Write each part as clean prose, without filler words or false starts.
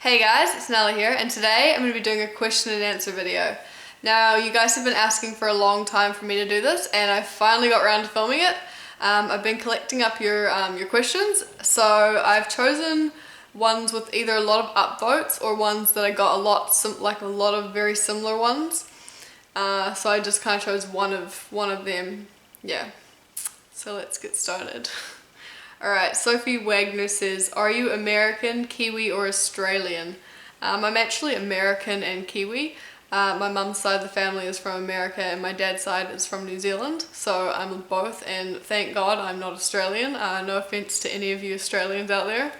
Hey guys, it's Nella here, and today I'm going to be doing a question and answer video. Now, you guys have been asking for a long time for me to do this, and I finally got around to filming it. I've been collecting up your questions, so I've chosen ones with either a lot of upvotes or ones that I got a lot of very similar ones. So I just kind of chose one of them. Yeah. So let's get started. Alright, Sophie Wagner says, are you American, Kiwi or Australian? I'm actually American and Kiwi. My mum's side of the family is from America and my dad's side is from New Zealand. So I'm both, and thank God I'm not Australian. No offense to any of you Australians out there.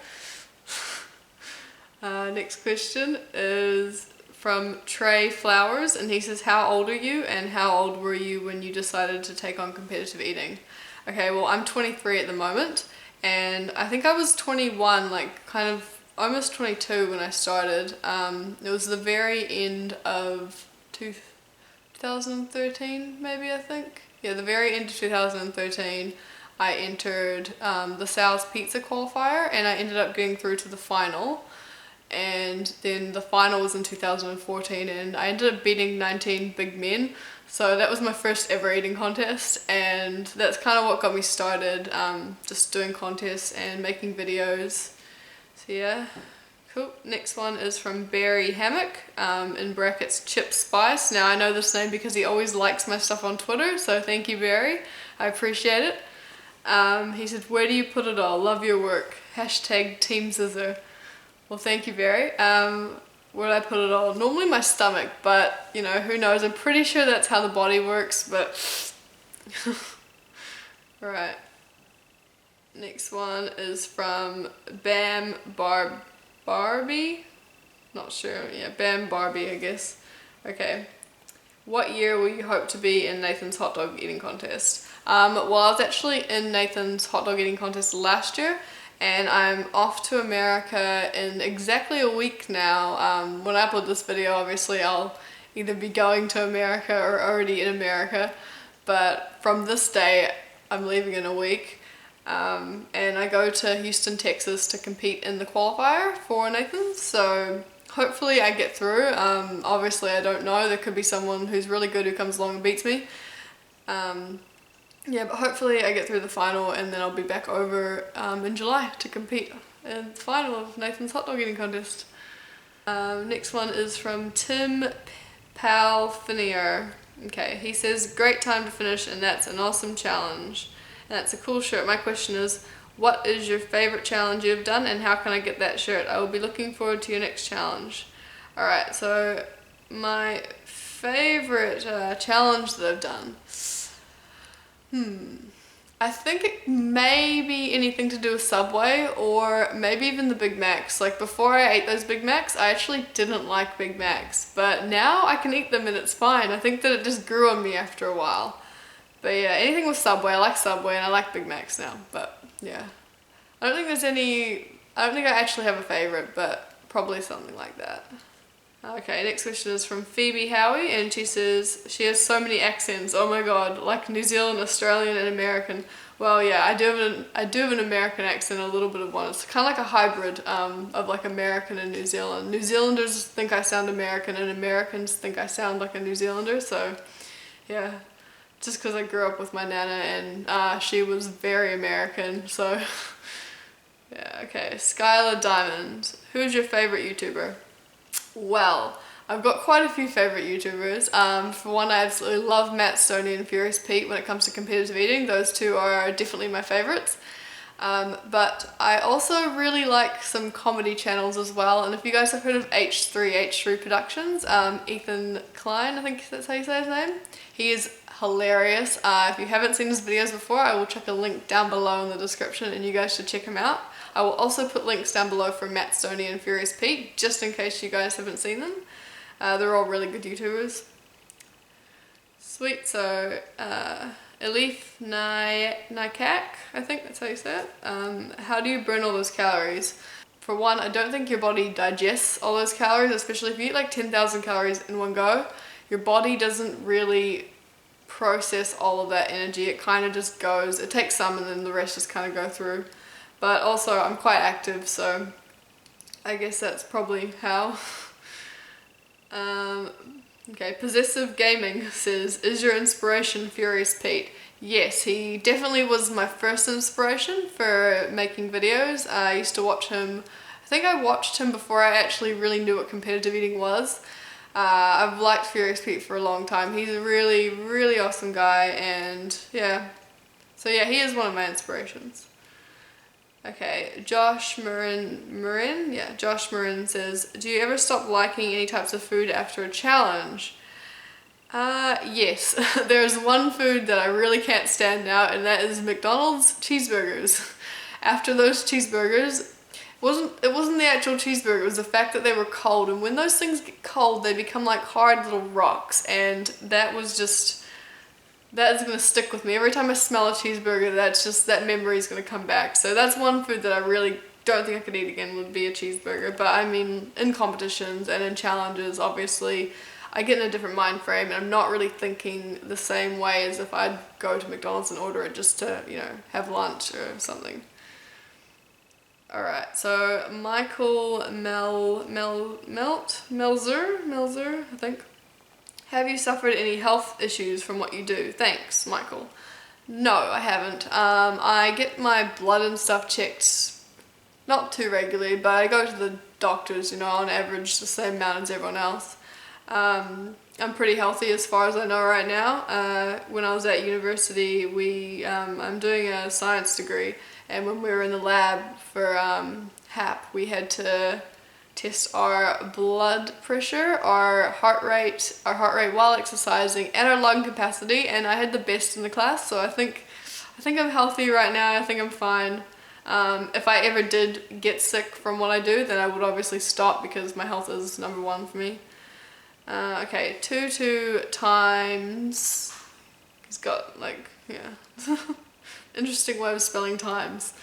Next question is from Trey Flowers, and he says, how old are you and how old were you when you decided to take on competitive eating? Okay, well I'm 23 at the moment. And I think I was 21, like kind of almost 22 when I started. It was the very end of 2013, maybe, I think. Yeah, the very end of 2013, I entered the Sal's Pizza qualifier, and I ended up getting through to the final. And then the final was in 2014, and I ended up beating 19 big men. So that was my first ever eating contest, and that's kind of what got me started, just doing contests and making videos. So yeah, cool. Next one is from Barry Hammock, in brackets Chip Spice. Now I know this name because he always likes my stuff on Twitter, so thank you, Barry. I appreciate it. He said, where do you put it all? Love your work. Hashtag Team Zisser. Well, thank you, Barry. Where did I put it all? Normally my stomach, but you know, who knows? I'm pretty sure that's how the body works, but alright. Next one is from Barbie? Not sure. Yeah, Bam Barbie, I guess. Okay. What year will you hope to be in Nathan's hot dog eating contest? Well, I was actually in Nathan's hot dog eating contest last year, and I'm off to America in exactly a week now. When I upload this video, obviously I'll either be going to America or already in America, but from this day I'm leaving in a week, and I go to Houston, Texas to compete in the qualifier for Nathan, so hopefully I get through. Obviously I don't know, there could be someone who's really good who comes along and beats me. Yeah, but hopefully I get through the final, and then I'll be back over in July to compete in the final of Nathan's hot dog eating contest. Next one is from Tim Palfinier. Okay, he says, great time to finish, and that's an awesome challenge. And that's a cool shirt. My question is, what is your favorite challenge you've done, and how can I get that shirt? I will be looking forward to your next challenge. Alright, so my favorite challenge that I've done. I think it may be anything to do with Subway, or maybe even the Big Macs. Like before I ate those Big Macs, I actually didn't like Big Macs, but now I can eat them and it's fine. I think that it just grew on me after a while. But yeah, anything with Subway, I like Subway and I like Big Macs now, but yeah. I don't think I actually have a favorite, but probably something like that. Okay, next question is from Phoebe Howie, and she says she has so many accents. Oh my god, like New Zealand, Australian, and American. Well, yeah, I do have an American accent, a little bit of one. It's kind of like a hybrid of like American and New Zealand. New Zealanders think I sound American, and Americans think I sound like a New Zealander. So, yeah, just because I grew up with my nana, and she was very American. So, yeah. Okay, Skylar Diamond. Who is your favorite YouTuber? Well, I've got quite a few favourite YouTubers. For one, I absolutely love Matt Stoney and Furious Pete when it comes to competitive eating. Those two are definitely my favourites. But I also really like some comedy channels as well. And if you guys have heard of H3 Productions, Ethan Klein, I think that's how you say his name. He is hilarious. If you haven't seen his videos before, I will chuck a link down below in the description and you guys should check him out. I will also put links down below for Matt Stoney and Furious Pete, just in case you guys haven't seen them. They're all really good YouTubers. Sweet, so Elif Nikak, I think that's how you say it. How do you burn all those calories? For one, I don't think your body digests all those calories, especially if you eat like 10,000 calories in one go. Your body doesn't really process all of that energy. It kind of just goes, it takes some and then the rest just kind of go through. But also I'm quite active, so I guess that's probably how. Okay, Possessive Gaming says, is your inspiration Furious Pete? Yes, he definitely was my first inspiration for making videos. I used to watch him, I think I watched him before I actually really knew what competitive eating was. I've liked Furious Pete for a long time. He's a really, really awesome guy, and yeah. So yeah, he is one of my inspirations. Okay, Josh Marin? Yeah, Josh Marin says, do you ever stop liking any types of food after a challenge? Yes. There's one food that I really can't stand now, and that is McDonald's cheeseburgers. After those cheeseburgers, it wasn't the actual cheeseburger, it was the fact that they were cold, and when those things get cold, they become like hard little rocks, and that is gonna stick with me. Every time I smell a cheeseburger, that memory is gonna come back. So that's one food that I really don't think I could eat again, would be a cheeseburger. But I mean, in competitions and in challenges, obviously, I get in a different mind frame, and I'm not really thinking the same way as if I'd go to McDonald's and order it just to, have lunch or something. Alright, so Michael Melzer, I think. Have you suffered any health issues from what you do? Thanks, Michael. No, I haven't. I get my blood and stuff checked not too regularly, but I go to the doctors, on average the same amount as everyone else. I'm pretty healthy as far as I know right now. When I was at university, I'm doing a science degree, and when we were in the lab for HAP, we had to test our blood pressure, our heart rate while exercising, and our lung capacity, and I had the best in the class, so I think I'm healthy right now. I think I'm fine. If I ever did get sick from what I do, then I would obviously stop, because my health is number one for me. Okay, 2 times. He's got interesting way of spelling times.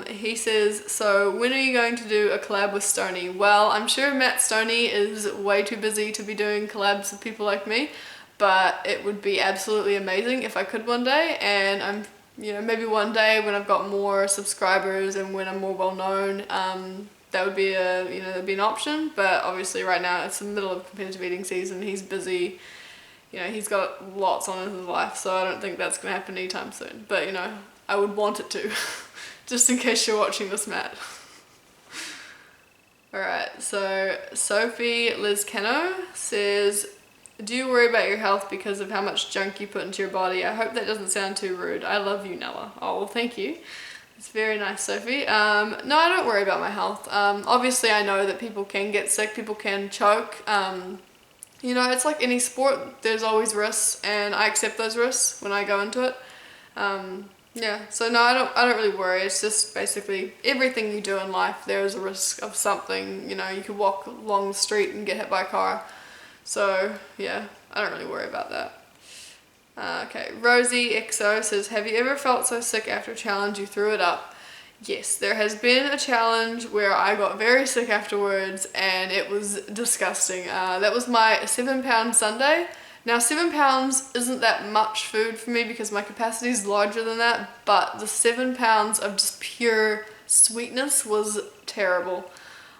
He says, so when are you going to do a collab with Stoney? Well, I'm sure Matt Stoney is way too busy to be doing collabs with people like me, but it would be absolutely amazing if I could one day, and I'm, maybe one day when I've got more subscribers and when I'm more well known, that would be that'd be an option. But obviously right now it's the middle of competitive eating season, he's busy, he's got lots on in his life, so I don't think that's gonna happen anytime soon, but I would want it to. Just in case you're watching this, Matt. Alright, so Sophie Lizcano says, do you worry about your health because of how much junk you put into your body? I hope that doesn't sound too rude. I love you, Nella. Oh, well, thank you. It's very nice, Sophie. No, I don't worry about my health. Obviously, I know that people can get sick, people can choke. It's like any sport, there's always risks, and I accept those risks when I go into it. Yeah, so no, I don't really worry. It's just basically everything you do in life, there is a risk of something. You could walk along the street and get hit by a car. So yeah, I don't really worry about that. Okay, Rosie XO says, have you ever felt so sick after a challenge you threw it up? Yes, there has been a challenge where I got very sick afterwards, and it was disgusting. That was my 7-pound sundae. Now 7 pounds isn't that much food for me because my capacity is larger than that, but the 7 pounds of just pure sweetness was terrible.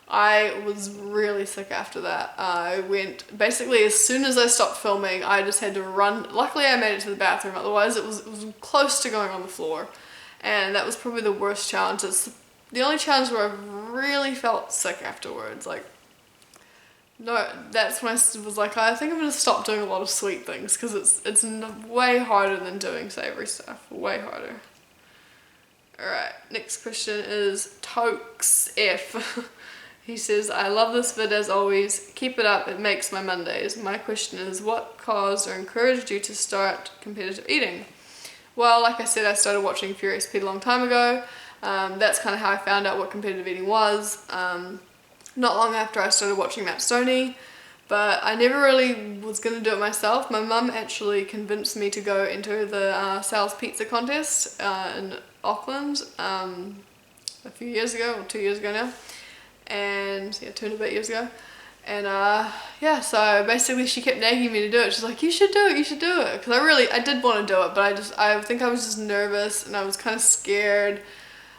I was really sick after that. I went, basically as soon as I stopped filming, I just had to run. Luckily I made it to the bathroom, otherwise it was close to going on the floor. And that was probably the worst challenge. It's the only challenge where I really felt sick afterwards. No, that's when I was like, I think I'm going to stop doing a lot of sweet things, because it's way harder than doing savoury stuff. Way harder. Alright, next question is Tokes F. He says, I love this vid as always. Keep it up, it makes my Mondays. My question is, what caused or encouraged you to start competitive eating? Well, like I said, I started watching Furious Pete a long time ago. That's kind of how I found out what competitive eating was. Not long after I started watching Matt Stoney, but I never really was going to do it myself. My mum actually convinced me to go into the Sal's Pizza contest in Auckland a few years ago, or 2 years ago now, and yeah, 2 and a bit years ago. And yeah, so basically she kept nagging me to do it. She's like, you should do it, because I did want to do it, but I think I was just nervous and I was kind of scared.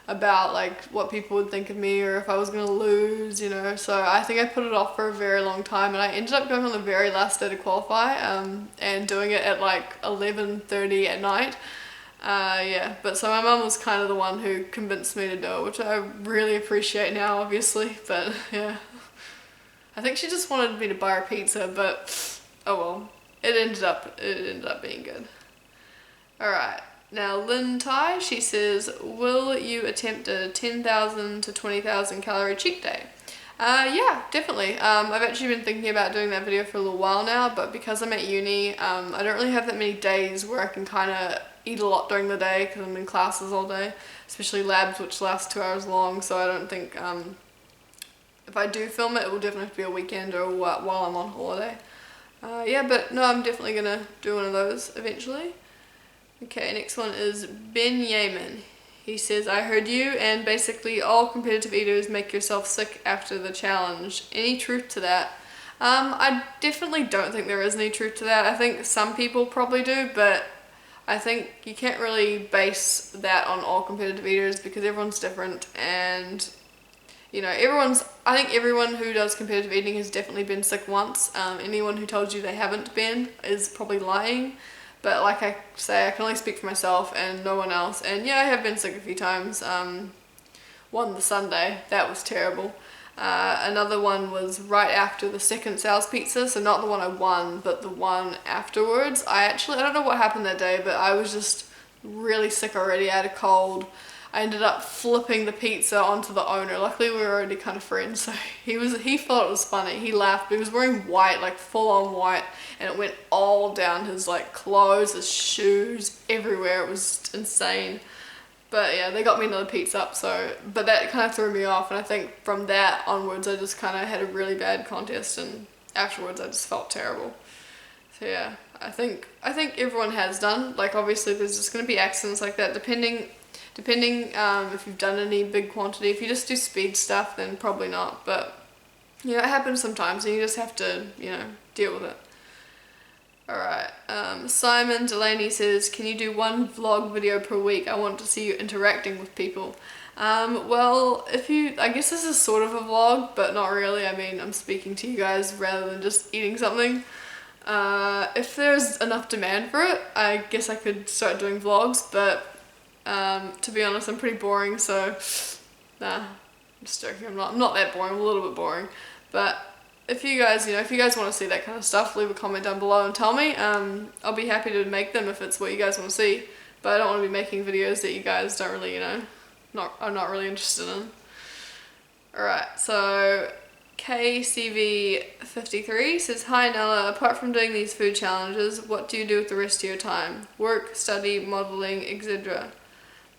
about like what people would think of me or if I was gonna lose, you know. So I think I put it off for a very long time, and I ended up going on the very last day to qualify and doing it at like 11:30 at night. Yeah, but so my mum was kind of the one who convinced me to do it, which I really appreciate now, obviously. But yeah, I think she just wanted me to buy her pizza, but oh well, it ended up being good. Alright, now Lynn Tai, she says, will you attempt a 10,000 to 20,000 calorie cheat day? Yeah, definitely. I've actually been thinking about doing that video for a little while now, but because I'm at uni, I don't really have that many days where I can kind of eat a lot during the day because I'm in classes all day, especially labs, which last 2 hours long, so I don't think, if I do film it, it will definitely have to be a weekend or while I'm on holiday. Yeah, but no, I'm definitely gonna do one of those eventually. Okay, next one is Ben Yeaman. He says, I heard you, and basically all competitive eaters make yourself sick after the challenge. Any truth to that? I definitely don't think there is any truth to that. I think some people probably do, but I think you can't really base that on all competitive eaters because everyone's different, and you know, I think everyone who does competitive eating has definitely been sick once. Anyone who tells you they haven't been is probably lying. But like I say, I can only speak for myself and no one else. And yeah, I have been sick a few times. One the Sunday, that was terrible. Another one was right after the second sales pizza, so not the one I won, but the one afterwards. I don't know what happened that day, but I was just really sick already. I had a cold. I ended up flipping the pizza onto the owner. Luckily we were already kind of friends, so he thought it was funny. He laughed, but he was wearing white, like full on white, and it went all down his like clothes, his shoes, everywhere. It was insane. But yeah, they got me another pizza up, but that kind of threw me off, and I think from that onwards I just kind of had a really bad contest, and afterwards I just felt terrible. So yeah, I think everyone has done. Like obviously there's just going to be accidents like that depending if you've done any big quantity. If you just do speed stuff, then probably not, but you know, it happens sometimes and you just have to, you know, deal with it. Alright, Simon Delaney says, can you do one vlog video per week? I want to see you interacting with people. Well, I guess this is sort of a vlog, but not really. I mean, I'm speaking to you guys rather than just eating something. If there's enough demand for it, I guess I could start doing vlogs, but to be honest, I'm pretty boring, so nah, I'm just joking. I'm not that boring. I'm a little bit boring, but if you guys want to see that kind of stuff, leave a comment down below and tell me. I'll be happy to make them if it's what you guys want to see, but I don't want to be making videos that you guys don't really, I'm not really interested in. Alright, so KCV53 says, hi Nella, apart from doing these food challenges, what do you do with the rest of your time? Work, study, modeling, etc.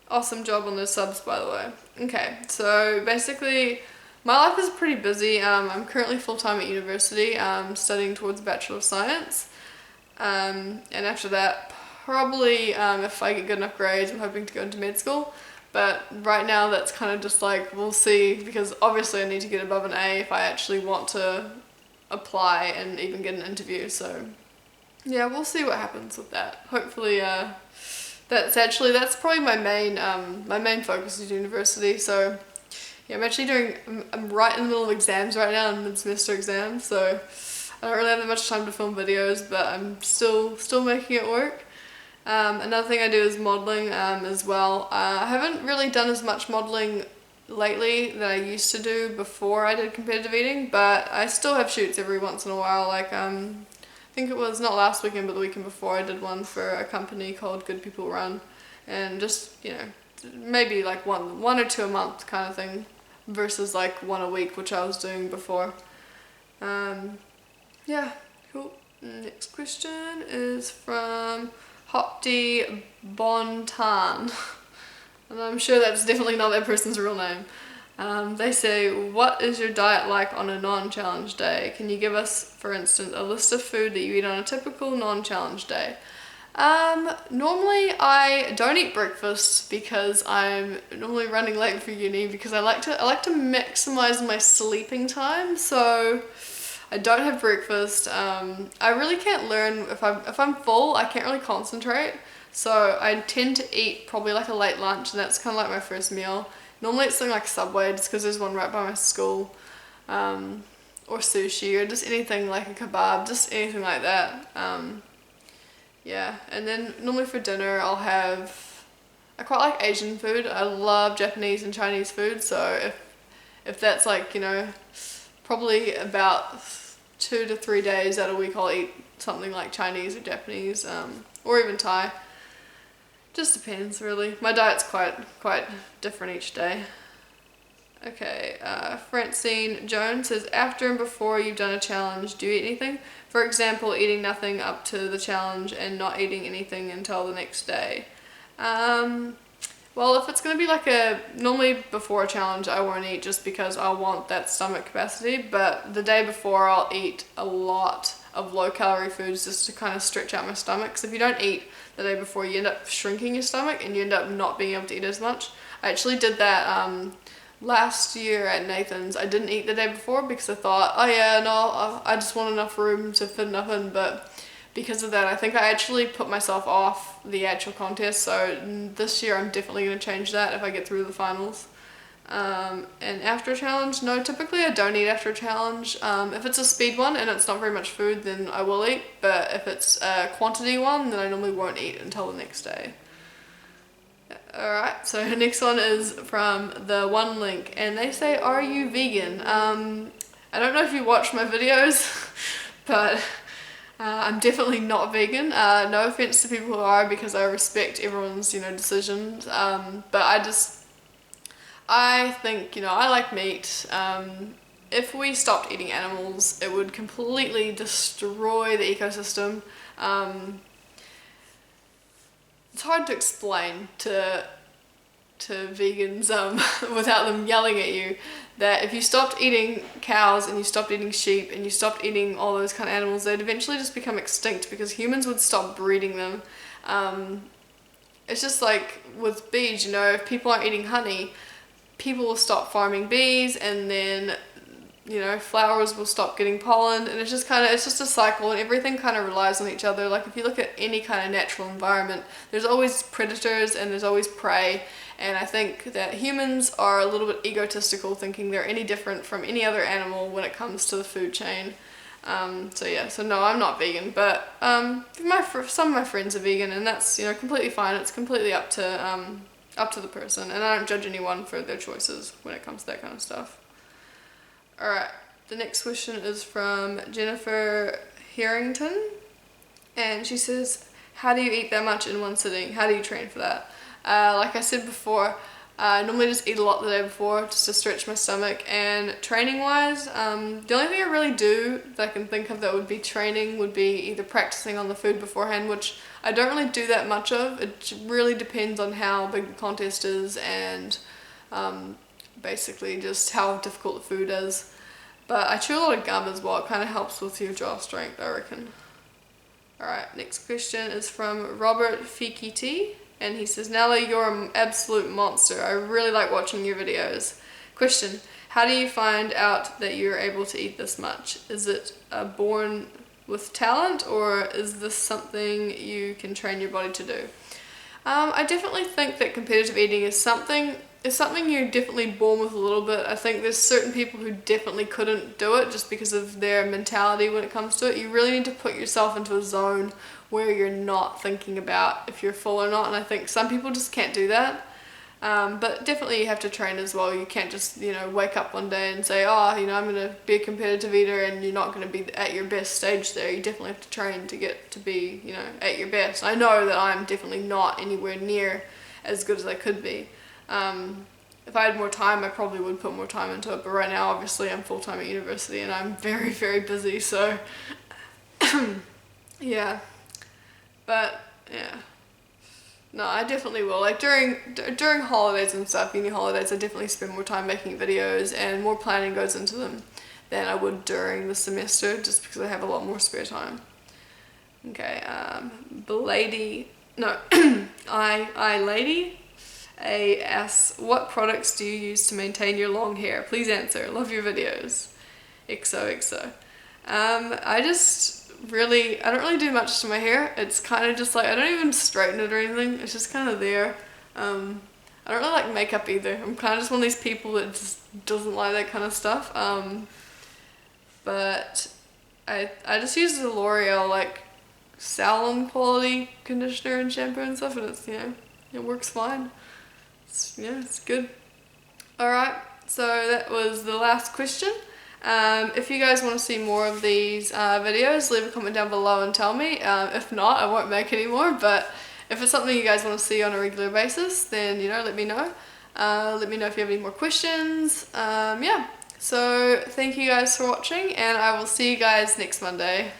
Awesome job on those subs, by the way. Okay, so basically my life is pretty busy. I'm currently full-time at university, studying towards a Bachelor of Science, and after that probably if I get good enough grades, I'm hoping to go into med school. But right now that's kind of just like, we'll see, because obviously I need to get above an A if I actually want to apply and even get an interview. So yeah, we'll see what happens with that. Hopefully that's probably my main focus is university. So yeah, I'm right in the middle of exams right now, mid-semester exams, so I don't really have that much time to film videos, but I'm still making it work. Another thing I do is modeling as well. I haven't really done as much modeling lately that I used to do before I did competitive eating, but I still have shoots every once in a while. Like I think it was not last weekend but the weekend before, I did one for a company called Good People Run, and just, you know, maybe like one or two a month kind of thing versus like one a week, which I was doing before. Yeah, cool. Next question is from Hopti Bontan, and I'm sure that's definitely not that person's real name. They say, what is your diet like on a non-challenge day? Can you give us, for instance, a list of food that you eat on a typical non-challenge day? Normally I don't eat breakfast because I'm normally running late for uni, because I like to maximize my sleeping time, so I don't have breakfast. I really can't learn if I'm full. I can't really concentrate. So I tend to eat probably like a late lunch, and that's kind of like my first meal. Normally it's something like Subway, just because there's one right by my school, or sushi, or just anything like a kebab, just anything like that. Yeah, and then normally for dinner I quite like Asian food. I love Japanese and Chinese food, so if that's like, you know, probably about 2 to 3 days out of a week I'll eat something like Chinese or Japanese, or even Thai. Just depends really. My diet's quite different each day. Okay, Francine Jones says, after and before you've done a challenge, do you eat anything? For example, eating nothing up to the challenge and not eating anything until the next day. Well, if it's going to be normally before a challenge I won't eat just because I want that stomach capacity, but the day before I'll eat a lot of low calorie foods just to kind of stretch out my stomach, because if you don't eat the day before you end up shrinking your stomach and you end up not being able to eat as much. I actually did that last year at Nathan's. I didn't eat the day before because I thought, oh yeah, no, I just want enough room to fit enough in, but because of that I think I actually put myself off the actual contest, so this year I'm definitely going to change that if I get through the finals. And after a challenge, no, typically I don't eat after a challenge. If it's a speed one and it's not very much food, then I will eat, but if it's a quantity one, then I normally won't eat until the next day. Alright, so the next one is from the One Link, and they say, are you vegan? I don't know if you watch my videos, but I'm definitely not vegan. No offense to people who are, because I respect everyone's, you know, decisions, but I think, you know, I like meat. If we stopped eating animals, it would completely destroy the ecosystem. It's hard to explain to vegans without them yelling at you that if you stopped eating cows and you stopped eating sheep and you stopped eating all those kind of animals, they'd eventually just become extinct because humans would stop breeding them. It's just like with bees, you know, if people aren't eating honey, people will stop farming bees, and then, you know, flowers will stop getting pollen, and it's just a cycle, and everything kind of relies on each other. Like if you look at any kind of natural environment, there's always predators and there's always prey, and I think that humans are a little bit egotistical, thinking they're any different from any other animal when it comes to the food chain. So no, I'm not vegan, but some of my friends are vegan, and that's, you know, completely fine. It's completely up to the person, and I don't judge anyone for their choices when it comes to that kind of stuff. Alright, the next question is from Jennifer Harrington, and she says, how do you eat that much in one sitting? How do you train for that? Like I said before, I normally just eat a lot the day before just to stretch my stomach, and training wise, the only thing I really do that I can think of that would be training would be either practicing on the food beforehand, which I don't really do that much of. It really depends on how big the contest is and basically just how difficult the food is. But I chew a lot of gum as well. It kind of helps with your jaw strength, I reckon. Alright, next question is from Robert Fikiti, and he says, Nella, you're an absolute monster. I really like watching your videos. Question, how do you find out that you're able to eat this much? Is it born with talent, or is this something you can train your body to do? I definitely think that competitive eating is something you're definitely born with a little bit. I think there's certain people who definitely couldn't do it just because of their mentality when it comes to it. You really need to put yourself into a zone where you're not thinking about if you're full or not, and I think some people just can't do that. But definitely you have to train as well. You can't just, you know, wake up one day and say, oh, you know, I'm going to be a competitive eater, and you're not going to be at your best stage there. You definitely have to train to get to be, you know, at your best. I know that I'm definitely not anywhere near as good as I could be. If I had more time, I probably would put more time into it, but right now, obviously, I'm full-time at university, and I'm very, very busy, so, yeah. But, yeah. No, I definitely will. Like during holidays and stuff, uni holidays, I definitely spend more time making videos, and more planning goes into them than I would during the semester, just because I have a lot more spare time. Okay, lady asks, what products do you use to maintain your long hair? Please answer. Love your videos. XOXO. I don't really do much to my hair. It's kind of just like, I don't even straighten it or anything. It's just kind of there. I don't really like makeup either. I'm kind of just one of these people that just doesn't like that kind of stuff. But I just use the L'Oreal like salon quality conditioner and shampoo and stuff, and it's, it works fine. It's good. Alright, so that was the last question. If you guys want to see more of these videos, leave a comment down below and tell me. If not, I won't make any more, but if it's something you guys want to see on a regular basis, then let me know. Let me know if you have any more questions. Yeah, so thank you guys for watching, and I will see you guys next Monday.